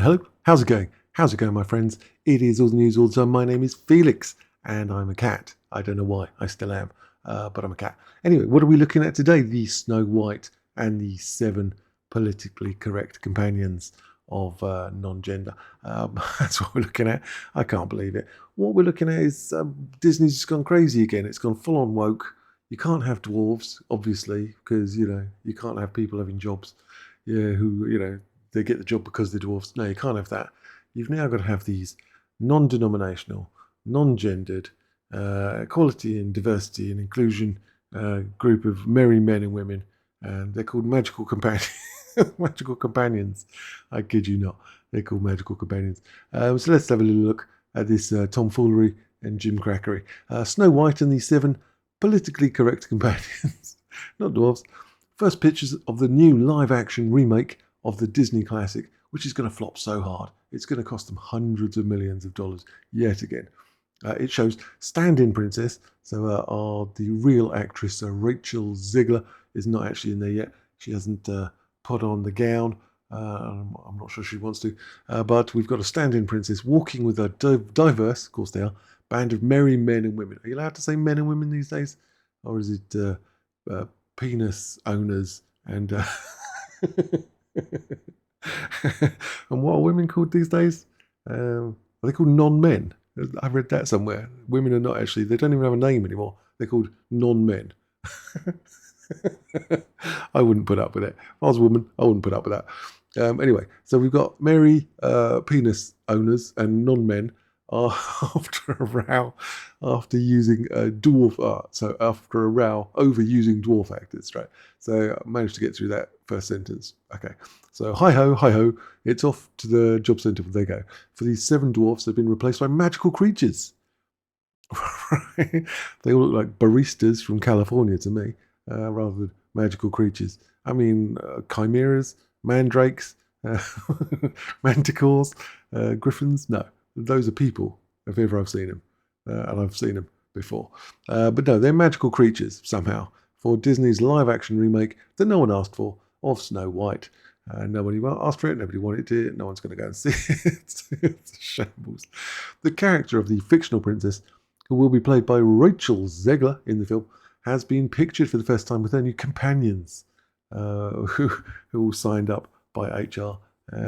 hello. How's it going? How's it going, my friends? It is all the news all the time. My name is Felix, and I'm a cat. I don't know why. I still am, but I'm a cat. Anyway, what are we looking at today? The Snow White and the 7 politically correct companions of non-gender. That's what we're looking at. I can't believe it. What we're looking at is Disney's just gone crazy again. It's gone full on woke. You can't have dwarves, obviously, because, you can't have people having jobs who, they get the job because they're dwarfs. No, you can't have that. You've now got to have these non-denominational, non-gendered, equality and diversity and inclusion group of merry men and women, and they're called magical companions. Magical companions. I kid you not. They're called magical companions. So let's have a little look at this tomfoolery and gimcrackery. Snow White and the 7 politically correct companions, not dwarves. First pictures of the new live-action remake of the Disney classic, which is going to flop so hard. It's going to cost them hundreds of millions of dollars yet again. It shows stand-in princess, so the real actress Rachel Zegler is not actually in there yet. She hasn't put on the gown. I'm not sure she wants to, but we've got a stand-in princess walking with a diverse, of course they are, band of merry men and women. Are you allowed to say men and women these days? Or is it penis owners and... and what are women called these days? Are they called non-men? I read that somewhere. Women are not actually, they don't even have a name anymore. They're called non-men. I wouldn't put up with it. If I was a woman, I wouldn't put up with that. Anyway, so we've got merry penis owners and non-men after a row after using dwarf art. So after a row over using dwarf actors, right? So I managed to get through that first sentence. Okay, so hi ho, it's off to the job centre where they go. For these 7 dwarfs, they've been replaced by magical creatures. They all look like barristas from California to me, rather than magical creatures. I mean, chimeras, mandrakes, manticores, griffins. No, those are people, if ever I've seen them. And I've seen them before. But no, they're magical creatures, somehow, for Disney's live-action remake that no one asked for, of Snow White. Nobody asked for it, nobody wanted it, no one's going to go and see it. It's a shambles. The character of the fictional princess, who will be played by Rachel Zegler in the film, has been pictured for the first time with her new companions, who all signed up by HR,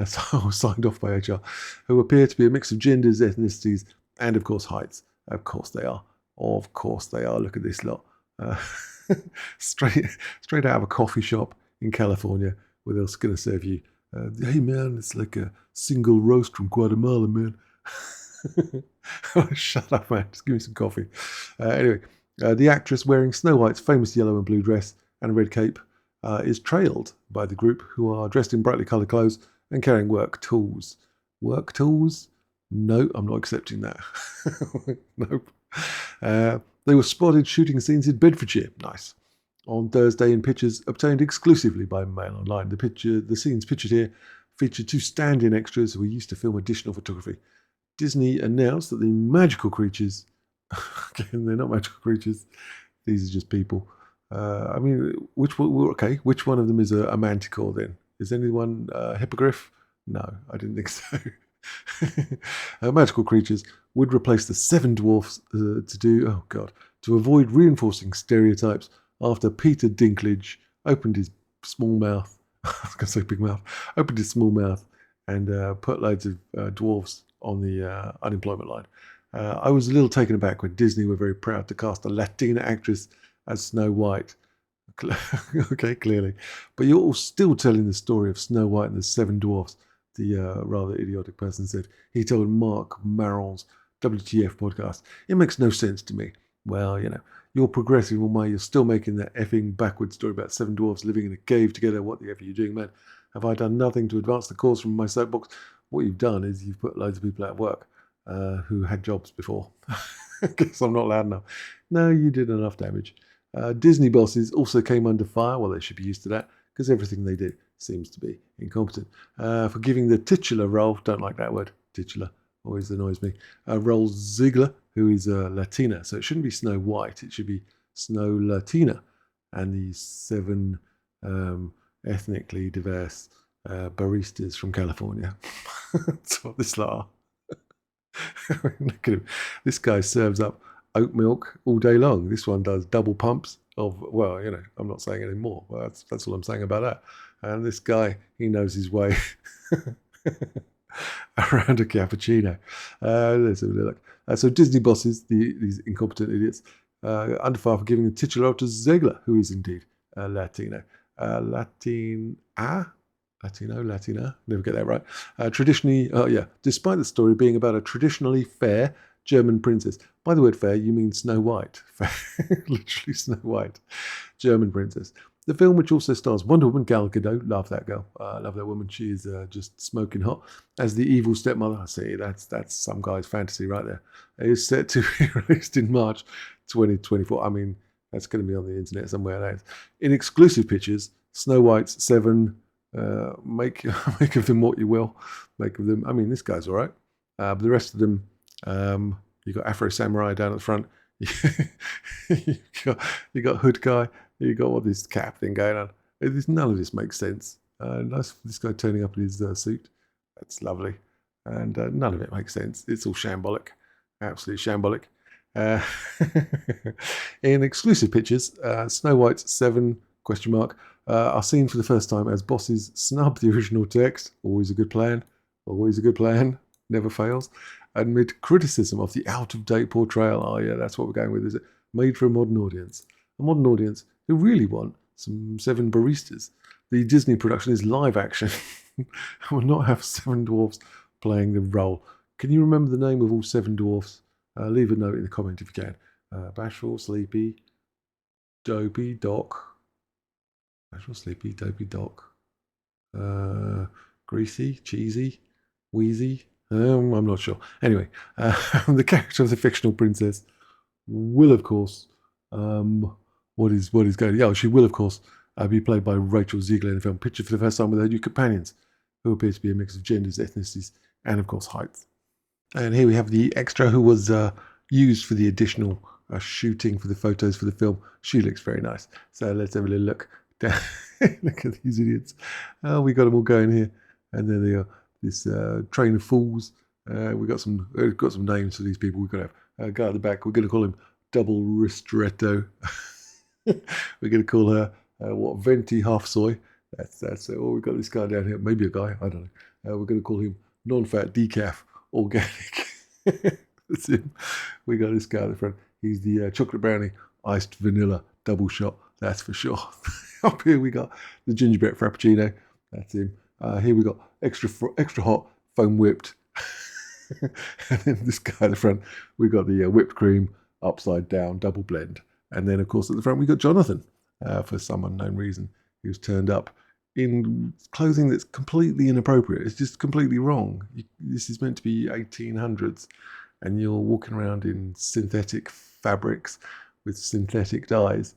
signed off by HR, who appear to be a mix of genders, ethnicities, and of course heights. Of course they are. Of course they are. Look at this lot. Straight out of a coffee shop in California, where they're going to serve you, hey man, it's like a single roast from Guatemala, man. Shut up, man. Just give me some coffee. Anyway, the actress wearing Snow White's famous yellow and blue dress and a red cape is trailed by the group, who are dressed in brightly coloured clothes and carrying work tools. Work tools? No, I'm not accepting that. Nope. They were spotted shooting scenes in Bedfordshire. Nice. On Thursday in pictures obtained exclusively by Mail Online. The scenes pictured here feature 2 stand-in extras who used to film additional photography. Disney announced that the magical creatures, again, they're not magical creatures, these are just people. I mean, which one of them is a manticore then? Is anyone a hippogriff? No, I didn't think so. Magical creatures would replace the 7 dwarfs to avoid reinforcing stereotypes after Peter Dinklage opened his small mouth, I was going to say big mouth, opened his small mouth and put loads of dwarfs on the unemployment line. I was a little taken aback when Disney were very proud to cast a Latina actress as Snow White. Okay, clearly. But you're all still telling the story of Snow White and the 7 dwarfs, the rather idiotic person said. He told Mark Maron's WTF podcast. It makes no sense to me. Well, you're progressive in why you're still making that effing backward story about 7 dwarfs living in a cave together. What the F are you doing, man? Have I done nothing to advance the cause from my soapbox? What you've done is you've put loads of people out of work who had jobs before. I guess I'm not loud enough. No, you did enough damage. Disney bosses also came under fire. Well, they should be used to that, because everything they did seems to be incompetent. For giving the titular role, don't like that word, titular, always annoys me, role Ziegler, who is a Latina. So it shouldn't be Snow White, it should be Snow Latina. And the 7 ethnically diverse barristas from California. That's what this lot are. Look at him. This guy serves up oat milk all day long. This one does double pumps of, well, you know, I'm not saying any more. Well, that's all I'm saying about that. And this guy, he knows his way around a cappuccino. Let's have a look. So Disney bosses, these incompetent idiots, under fire for giving the titular to Ziegler, who is indeed Latino. Latina, never get that right. Traditionally, despite the story being about a traditionally fair German princess. By the word fair, you mean Snow White. Literally Snow White. German princess. The film, which also stars Wonder Woman, Gal Gadot, love that girl, love that woman. She is just smoking hot. As the evil stepmother, I see, that's some guy's fantasy right there. It is set to be released in March 2024. I mean, that's going to be on the internet somewhere. In exclusive pictures, Snow White's 7, make of them what you will. Make of them, I mean, this guy's all right. But the rest of them, you got Afro Samurai down at the front. you got Hood Guy. You got all this cap thing going on. None of this makes sense. Nice for this guy turning up in his suit. That's lovely. And none of it makes sense. It's all shambolic. Absolutely shambolic. In exclusive pictures, Snow White's 7 are seen for the first time as bosses snub the original text. Always a good plan. Always a good plan. Never fails. Amid criticism of the out-of-date portrayal. Oh yeah, that's what we're going with, is it? Made for a modern audience. A modern audience who really want some 7 barristas. The Disney production is live action and will not have 7 dwarfs playing the role. Can you remember the name of all 7 dwarfs? Leave a note in the comment if you can. Bashful, Sleepy, Dopey, Doc. Bashful, Sleepy, Dopey, Doc. Greasy, Cheesy, Wheezy. I'm not sure. Anyway, the character of the fictional princess will, of course, what is going? Yeah, she will, of course, be played by Rachel Ziegler in the film. Pictured for the first time with her new companions, who appear to be a mix of genders, ethnicities, and of course heights. And here we have the extra who was used for the additional shooting for the photos for the film. She looks very nice. So let's have a little look. Look at these idiots. We got them all going here, and there they are. This train of fools. We've got some names for these people. We've got to have a guy at the back. We're going to call him Double Ristretto. We're going to call her Venti Half Soy. That's it. Oh, we've got this guy down here. Maybe a guy. I don't know. We're going to call him Non-Fat Decaf Organic. That's him. We got this guy at the front. He's the chocolate brownie iced vanilla double shot. That's for sure. Up here we got the gingerbread frappuccino. That's him. Here we got extra hot foam whipped. And then this guy at the front, we got the whipped cream upside down double blend. And then of course at the front we got Jonathan, for some unknown reason, who's turned up in clothing that's completely inappropriate. It's just completely wrong. This is meant to be 1800s, and you're walking around in synthetic fabrics with synthetic dyes,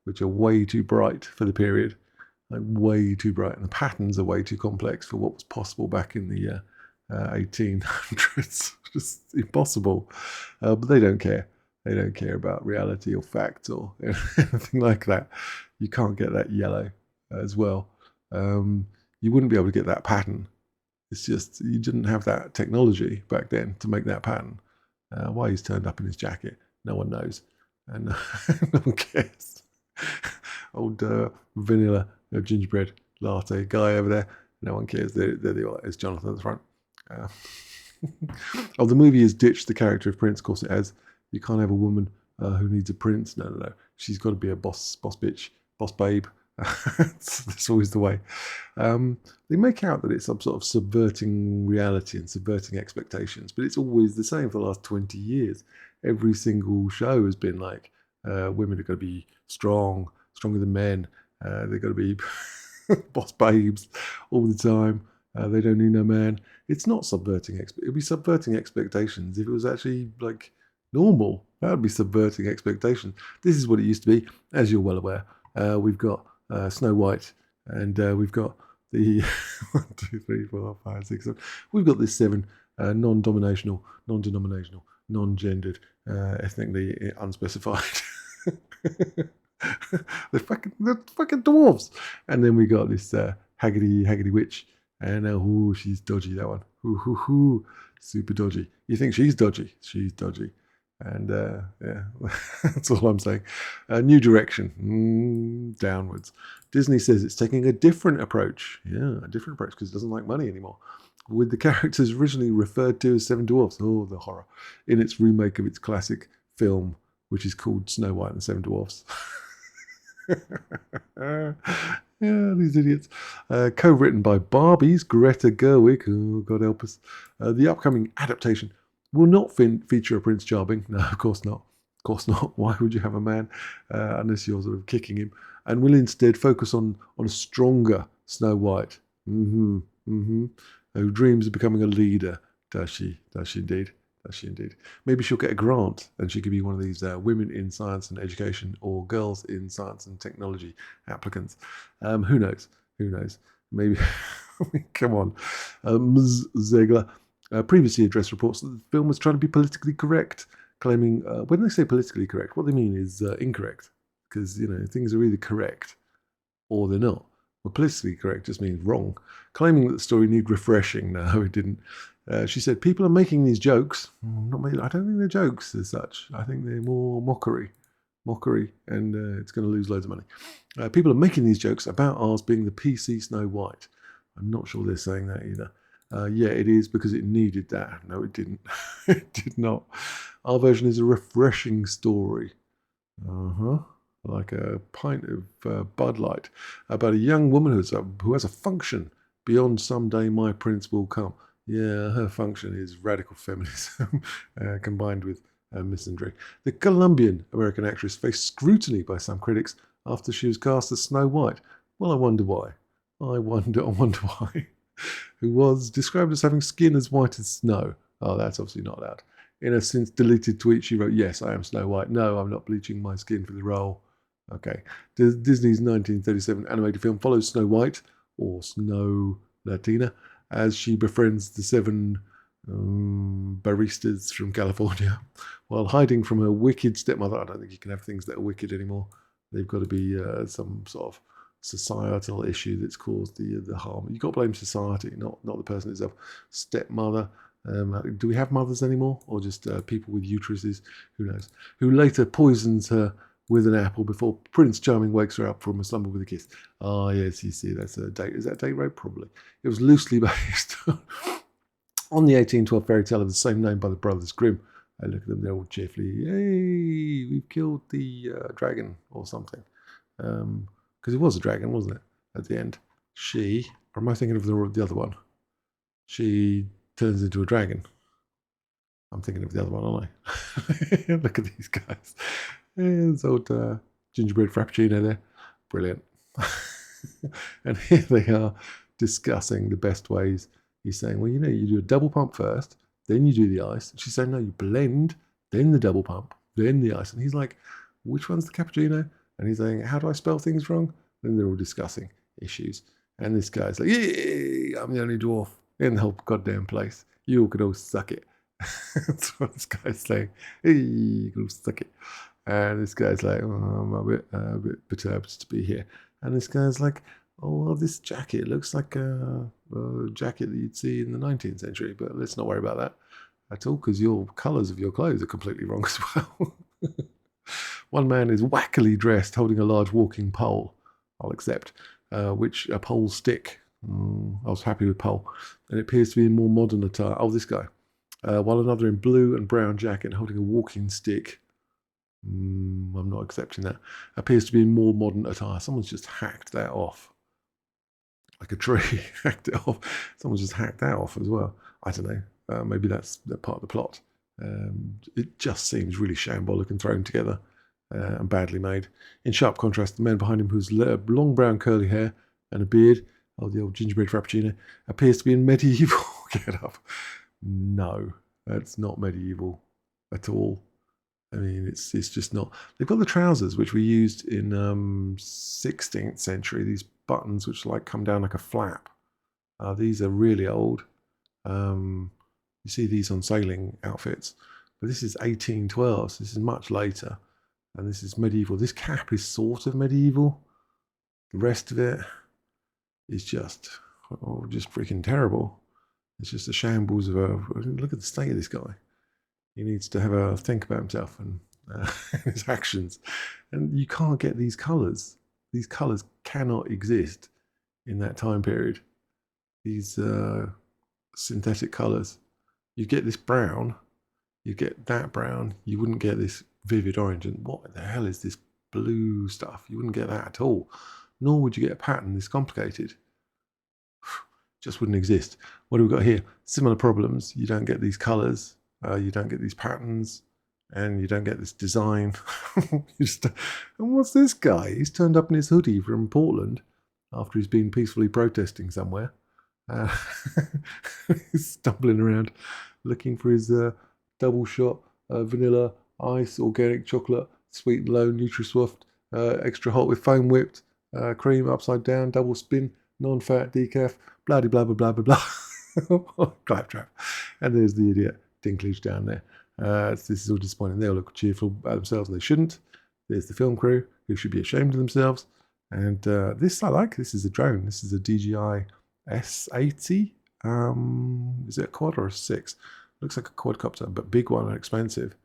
which are way too bright for the period. Like way too bright, and the patterns are way too complex for what was possible back in the 1800s. Just impossible. But they don't care. They don't care about reality or facts or anything like that. You can't get that yellow as well. You wouldn't be able to get that pattern. It's just, you didn't have that technology back then to make that pattern. Why he's turned up in his jacket, no one knows. And no one cares. Old vanilla gingerbread latte guy over there, no one cares. There they are. It's Jonathan at the front. The movie has ditched the character of Prince. Of course it has. You can't have a woman who needs a prince. No. She's got to be a boss bitch, boss babe. That's always the way. They make out that it's some sort of subverting reality and subverting expectations, but it's always the same for the last 20 years. Every single show has been like, women are going to be stronger than men. They've got to be boss babes all the time. They don't need no man. It's not subverting. It'd be subverting expectations if it was actually like normal. That would be subverting expectations. This is what it used to be, as you're well aware. We've got Snow White, and we've got the 1, 2, 3, 4, 5, 6, 7. We've got this 7 non-denominational, non-gendered, ethnically unspecified. They're fucking dwarves. And then we got this Haggity Witch. And she's dodgy, that one. Super dodgy. You think she's dodgy? She's dodgy. And yeah, that's all I'm saying. New direction, downwards. Disney says it's taking a different approach. Yeah, a different approach because it doesn't like money anymore. With the characters originally referred to as Seven Dwarfs, oh, the horror, in its remake of its classic film, which is called Snow White and the Seven Dwarfs. Yeah, these idiots. Co-written by Barbie's Greta Gerwig. Oh, God help us. The upcoming adaptation will not feature a Prince Charming. No, of course not. Of course not. Why would you have a man unless you're sort of kicking him? And will instead focus on a stronger Snow White. Who dreams of becoming a leader. Does she? Does she indeed? Does she indeed? Maybe she'll get a grant and she could be one of these women in science and education or girls in science and technology applicants. Who knows? Who knows? Maybe. Come on. Ms. Ziegler previously addressed reports that the film was trying to be politically correct, claiming when they say politically correct, what they mean is incorrect, because things are either correct or they're not. Well, politically correct just means wrong. Claiming that the story needed refreshing. No, it didn't. She said, people are making these jokes. I don't think they're jokes as such. I think they're more mockery, and it's going to lose loads of money. People are making these jokes about ours being the PC Snow White. I'm not sure they're saying that either. Yeah, it is because it needed that. No, it didn't. It did not. Our version is a refreshing story. Like a pint of Bud Light about a young woman who has a function beyond someday my prince will come. Yeah, her function is radical feminism combined with misandry. The Colombian-American actress faced scrutiny by some critics after she was cast as Snow White. Well, I wonder why. I wonder why. Who was described as having skin as white as snow. Oh, that's obviously not allowed. In a since deleted tweet, she wrote, "Yes, I am Snow White. No, I'm not bleaching my skin for the role." Okay. Disney's 1937 animated film follows Snow White, or Snow Latina, as she befriends the 7 barristas from California while hiding from her wicked stepmother. I don't think you can have things that are wicked anymore. They've got to be some sort of societal issue that's caused the harm. You've got to blame society, not the person itself. Stepmother. Do we have mothers anymore, or just people with uteruses? Who knows? Who later poisons her with an apple before Prince Charming wakes her up from a slumber with a kiss. Oh, yes, you see, that's a date. Is that date rape? Probably. It was loosely based on the 1812 fairy tale of the same name by the Brothers Grimm. I look at them, they're all cheerfully, "Hey, we've killed the dragon," or something. Because it was a dragon, wasn't it, at the end? Or am I thinking of the other one? She turns into a dragon. I'm thinking of the other one, aren't I? Look at these guys. There's old gingerbread frappuccino there. Brilliant. And here they are discussing the best ways. He's saying, well, you do a double pump first, then you do the ice. And she's saying, no, you blend, then the double pump, then the ice. And he's like, which one's the cappuccino? And he's saying, how do I spell things wrong? Then they're all discussing issues. And this guy's like, yeah, I'm the only dwarf in the whole goddamn place. You can all suck it. That's what this guy's saying. Hey, you can all suck it. And this guy's like, oh, I'm a bit perturbed to be here. And this guy's like, oh, well, this jacket looks like a jacket that you'd see in the 19th century, but let's not worry about that at all, because your colours of your clothes are completely wrong as well. One man is wackily dressed, holding a large walking pole, I'll accept, which a pole stick. I was happy with pole. And it appears to be in more modern attire. Oh, this guy. While another in blue and brown jacket holding a walking stick. I'm not accepting that. Appears to be in more modern attire. Someone's just hacked that off. Like a tree, hacked it off. Someone's just hacked that off as well. I don't know. Maybe that's part of the plot. It just seems really shambolic and thrown together and badly made. In sharp contrast, the man behind him, who's long brown curly hair and a beard, the old gingerbread frappuccino, appears to be in medieval get up. No, that's not medieval at all. I mean, it's just not. They've got the trousers, which were used in 16th century, these buttons which come down like a flap. These are really old. You see these on sailing outfits. But this is 1812, so this is much later. And this is medieval. This cap is sort of medieval. The rest of it, is just freaking terrible. It's just a shambles of a look at the state of this guy. He needs to have a think about himself and his actions. And you can't get these colours. These colours cannot exist in that time period. These synthetic colours. You get this brown, you get that brown, you wouldn't get this vivid orange. And what the hell is this blue stuff? You wouldn't get that at all. Nor would you get a pattern this complicated. Just wouldn't exist. What have we got here? Similar problems. You don't get these colours, you don't get these patterns, and you don't get this design. And what's this guy? He's turned up in his hoodie from Portland after he's been peacefully protesting somewhere. He's stumbling around looking for his double shot vanilla ice organic chocolate sweet and low Nutri-Swift extra hot with foam whipped cream upside down double spin non-fat decaf blah blah blah blah blah blah. Claptrap. And there's the idiot Dinklage down there. This is all disappointing. They all look cheerful about themselves and they shouldn't. There's the film crew who should be ashamed of themselves. And this I like. This is a drone. This is a DJI S80. Is it a quad or a 6? Looks like a quadcopter, but big one and expensive.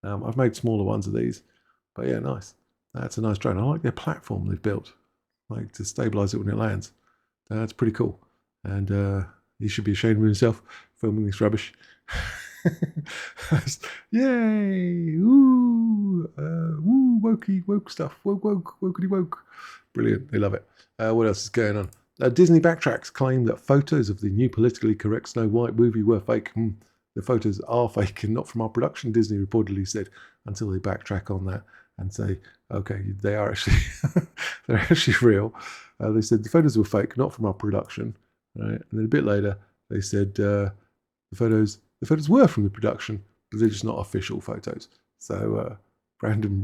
I've made smaller ones of these, but yeah, nice. That's a nice drone. I like their platform they've built, like to stabilize it when it lands. That's pretty cool. And he should be ashamed of himself filming this rubbish. Yay! Woo! Woo! Woke stuff. Wokey woke. Brilliant. They love it. What else is going on? Disney backtracks, claim that photos of the new politically correct Snow White movie were fake. The photos are fake and not from our production, Disney reportedly said, until they backtrack on that and say, okay, they are actually they're actually real. They said the photos were fake, not from our production. Right? And then a bit later, they said the photos were from the production, but they're just not official photos. So random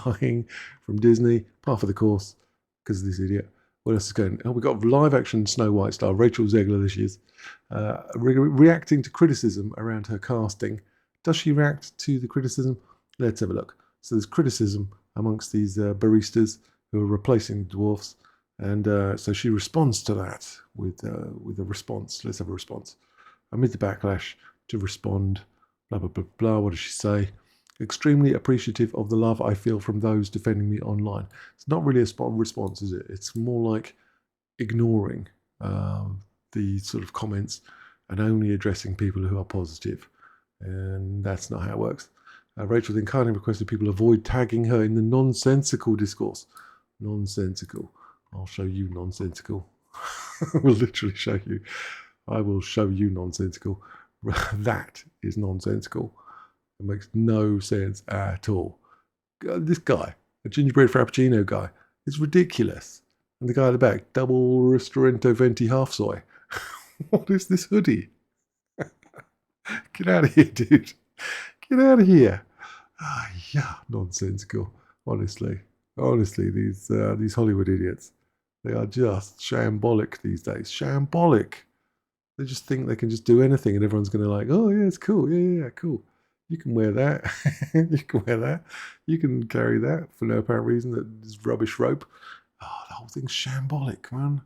lying from Disney, par for the course, because of this idiot. What else is going on? Oh, we've got live action Snow White star Rachel Zegler this year's reacting to criticism around her casting. Does she react to the criticism? Let's have a look. So there's criticism amongst these barristas who are replacing the dwarfs. And so she responds to that with a response. Let's have a response. Amid the backlash, to respond, blah, blah, blah, blah. What does she say? Extremely appreciative of the love I feel from those defending me online. It's not really a response, is it? It's more like ignoring the sort of comments and only addressing people who are positive. And that's not how it works. Rachel then kindly requested people avoid tagging her in the nonsensical discourse. Nonsensical. I'll show you nonsensical. I will literally show you. I will show you nonsensical. That is nonsensical. It makes no sense at all. This guy, a gingerbread frappuccino guy, is ridiculous. And the guy at the back, double Ristorento Venti half soy. What is this hoodie? Get out of here, dude. Get out of here. Yeah, nonsensical. Honestly, these Hollywood idiots, they are just shambolic these days. Shambolic. They just think they can just do anything, and everyone's going to like, oh yeah, it's cool. Yeah, cool. You can wear that. You can wear that. You can carry that for no apparent reason. That is rubbish rope. Oh, the whole thing's shambolic, man.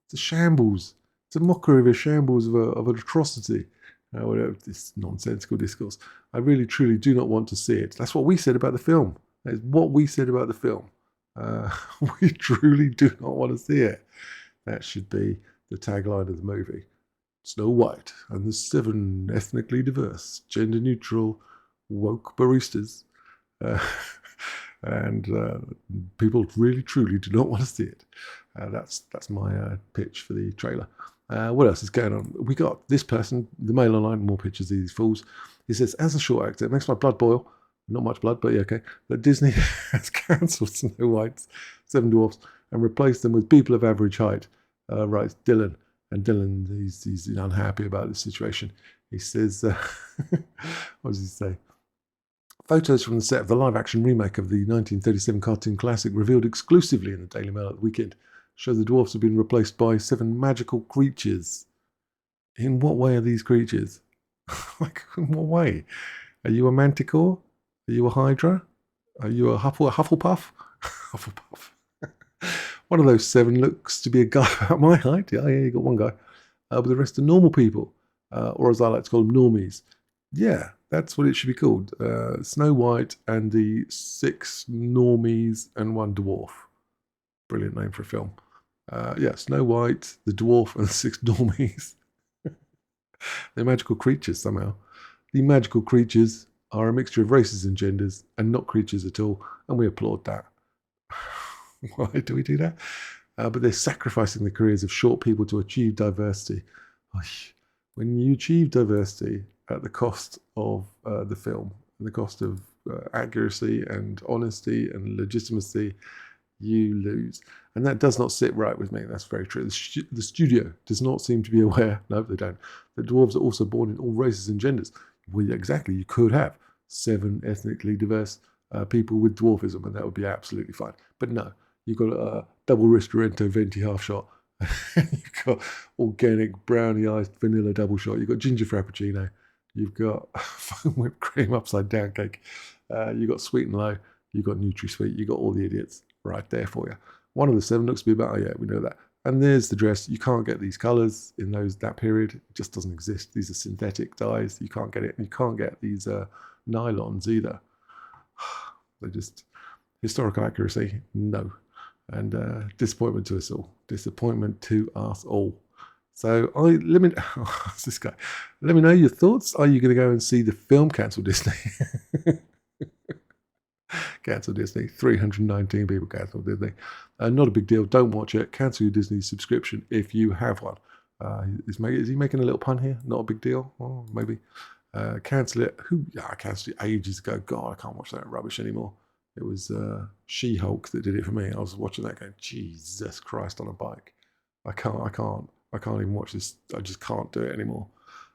It's a shambles. It's a mockery of a shambles of an atrocity. Whatever, this nonsensical discourse. I really, truly do not want to see it. That's what we said about the film. That is what we said about the film. We truly do not want to see it. That should be the tagline of the movie. Snow White and the 7 ethnically diverse, gender-neutral, woke baristas. And people really, truly do not want to see it. That's my pitch for the trailer. What else is going on? We got this person, the Mail Online, more pictures of these fools. He says, as a short actor, it makes my blood boil. Not much blood, but yeah, okay. But Disney has cancelled Snow White's 7 Dwarfs and replaced them with people of average height. Writes Dylan. And Dylan, he's unhappy about this situation. He says, what does he say? Photos from the set of the live-action remake of the 1937 cartoon classic revealed exclusively in the Daily Mail at the weekend show the dwarfs have been replaced by 7 magical creatures. In what way are these creatures? Like, in what way? Are you a manticore? Are you a hydra? Are you a Hufflepuff? Hufflepuff. One of those 7 looks to be a guy about my height. Yeah, you got one guy. But the rest are normal people, or as I like to call them, normies. Yeah, that's what it should be called. Snow White and the 6 normies and 1 dwarf. Brilliant name for a film. Yeah, Snow White, the dwarf, and the 6 normies. They're magical creatures somehow. The magical creatures are a mixture of races and genders and not creatures at all, and we applaud that. Why do we do that? But they're sacrificing the careers of short people to achieve diversity. When you achieve diversity at the cost of the film, and the cost of accuracy and honesty and legitimacy, you lose. And that does not sit right with me. That's very true. The studio does not seem to be aware, no, they don't, that dwarves are also born in all races and genders. Well, exactly, you could have 7 ethnically diverse people with dwarfism, and that would be absolutely fine. But no, you've got a double Ristorento venti half shot. You've got organic brownie iced vanilla double shot. You've got ginger frappuccino. You've got foam whipped cream upside down cake. You've got sweet and low. You've got NutriSweet. You've got all the idiots right there for you. One of the 7 looks to be about, oh yeah, we know that. And there's the dress. You can't get these colours in that period. It just doesn't exist. These are synthetic dyes. You can't get it. You can't get these nylons either. They're just historical accuracy, no. And disappointment to us all. Disappointment to us all. So let me this guy. Let me know your thoughts. Are you going to go and see the film Cancel Disney? Cancel Disney. 319 people cancelled Disney. Not a big deal. Don't watch it. Cancel your Disney subscription if you have one. Is he making a little pun here? Not a big deal. Oh, maybe. Cancel it. Yeah, I cancelled it ages ago. God, I can't watch that rubbish anymore. It was She-Hulk that did it for me. I was watching that going, Jesus Christ on a bike. I can't even watch this. I just can't do it anymore.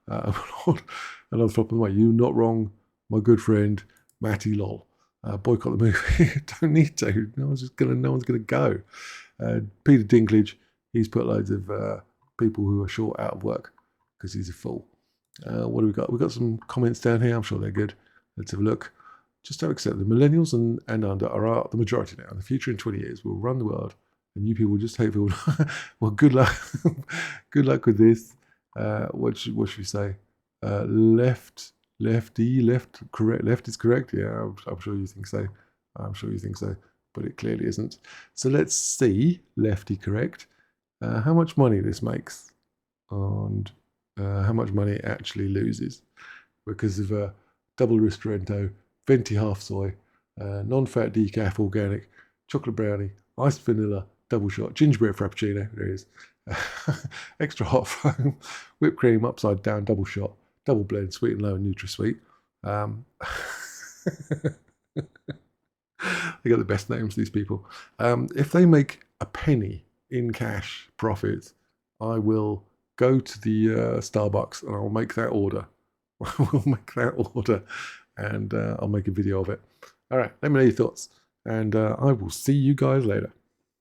Another flop of the way. You're not wrong, my good friend Matty Lol. Boycott the movie. Don't need to. No one's gonna go. Peter Dinklage. He's put loads of people who are short out of work because he's a fool. What do we got? We've got some comments down here. I'm sure they're good. Let's have a look. Just don't accept the millennials and under are the majority now. In the future, in 20 years, we'll run the world, and you people will just hate people. Well, good luck. Good luck with this. What should we say? Left correct. Left is correct. Yeah, I'm sure you think so. I'm sure you think so, but it clearly isn't. So let's see. Lefty correct. How much money this makes, and how much money it actually loses because of a double Ristorento, venti half soy, non-fat decaf organic, chocolate brownie, iced vanilla, double shot, gingerbread frappuccino, there it is, extra hot foam, whipped cream upside down, double shot, double blend, sweet and low, and NutriSweet. They got the best names, these people. If they make a penny in cash profit, I will go to the Starbucks and I'll make that order. I will make that order and I'll make a video of it. All right, let me know your thoughts and I will see you guys later.